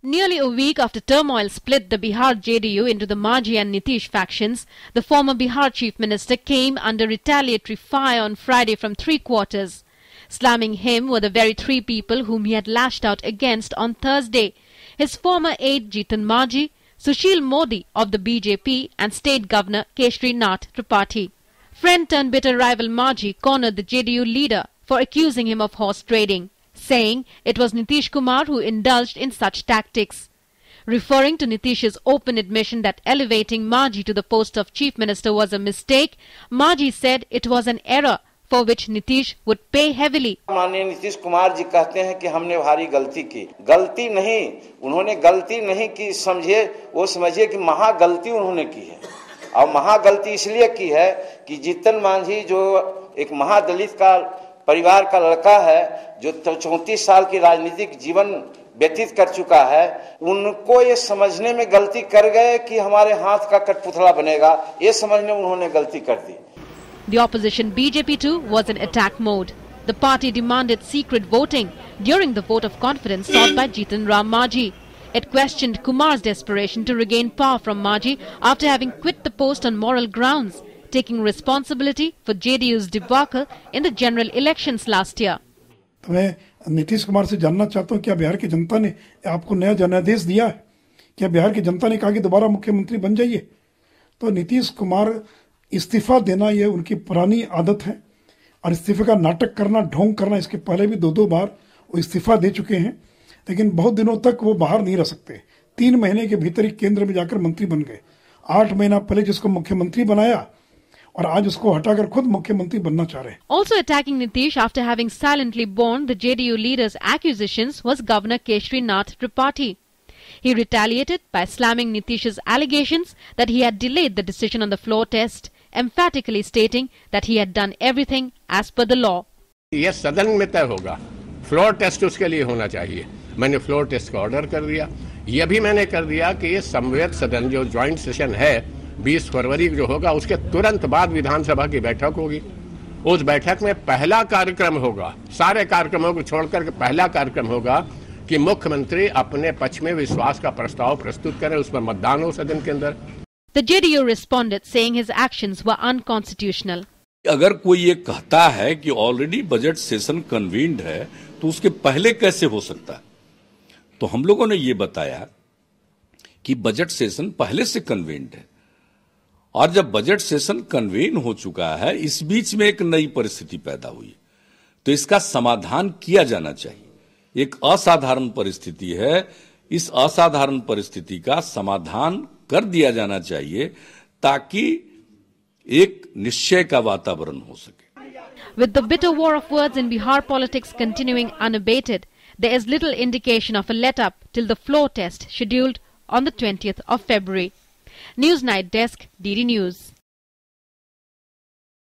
Nearly a week after turmoil split the Bihar JDU into the Manjhi and Nitish factions, the former Bihar Chief Minister came under retaliatory fire on Friday from three quarters. Slamming him were the very three people whom he had lashed out against on Thursday: his former aide Jitan Manjhi, Sushil Modi of the BJP and State Governor Keshri Nath Tripathi. Friend-turned-bitter rival Manjhi cornered the JDU leader for accusing him of horse trading, saying it was Nitish Kumar who indulged in such tactics. Referring to Nitish's open admission that elevating Manjhi to the post of Chief Minister was a mistake, Manjhi said it was an error for which Nitish would pay heavily. माननीय नीतीश कुमार जी कहते हैं कि हमने भारी गलती की। गलती नहीं, उन्होंने गलती नहीं की, समझिए कि महा गलती उन्होंने की है। और महा गलती इसलिए की है कि जीतन मांझी जो एक महादलित का परिवार का लड़का है, जो 34 साल की राजनीतिक जीवन व्यतीत कर चुका है, उनको ये समझने में गलती कर गए कि हमारे हाथ का कठपुतला बनेगा, ये समझने में उन्होंने गलती कर दी। The opposition BJP too was in attack mode. The party demanded secret voting during the vote of confidence sought by Jitan Ram Manjhi. It questioned Kumar's desperation to regain power from Manjhi after having quit the post on moral grounds, taking responsibility for JDU's debacle in the general elections last year. मैं नीतीश कुमार से जानना चाहता हूं, क्या बिहार की जनता ने आपको नया जनादेश दिया है? क्या बिहार की जनता ने कहा कि दोबारा मुख्यमंत्री बन जाइए? तो नीतीश कुमार इस्तीफा देना ये उनकी पुरानी आदत है, और इस्तीफे का नाटक करना, ढोंग करना, इसके पहले भी दो बार वो इस्तीफा दे चुके हैं, लेकिन बहुत दिनों तक वो बाहर नहीं रह सकते। 3 महीने के भीतर ही केंद्र में जाकर मंत्री बन गए। 8 महीना पहले जिसको मुख्यमंत्री बनाया और आज उसको हटाकर खुद मुख्यमंत्री बनना चाह रहे हैं। Also attacking Nitish after having silently borne the JDU leader's accusations was Governor Keshri Nath Tripathi. He retaliated by slamming Nitish's allegations that he had delayed the decision on the floor test, emphatically stating that he had done everything as per the law. यह सदन में तय होगा, floor test उसके लिए होना चाहिए। मैंने फ्लोर टेस्ट का ऑर्डर कर दिया। यह भी मैंने कर दिया कि ये समवेत सदन जो ज्वाइंट सेशन है 20 फरवरी जो होगा, उसके तुरंत बाद विधानसभा की बैठक होगी। उस बैठक में पहला कार्यक्रम होगा, सारे कार्यक्रमों को छोड़कर के पहला कार्यक्रम होगा कि मुख्यमंत्री अपने पक्ष में विश्वास का प्रस्ताव प्रस्तुत करें, उस पर मतदान हो सदन के अंदर। The JDU responded saying his actions were unconstitutional. अगर कोई ये कहता है कि ऑलरेडी बजट सेशन कन्वीन्ड है तो उसके पहले कैसे हो सकता है, तो हम लोगों ने ये बताया कि बजट सेशन पहले से कन्वीन्ड है, और जब बजट सेशन कन्वीन हो चुका है, इस बीच में एक नई परिस्थिति पैदा हुई, तो इसका समाधान किया जाना चाहिए। एक असाधारण परिस्थिति है, इस असाधारण परिस्थिति का समाधान कर दिया जाना चाहिए ताकि एक निश्चय का वातावरण हो सके। With the bitter war of words in Bihar politics continuing unabated, there is little indication of a let-up till the floor test scheduled on the 20th of February. Newsnight Desk, DD News.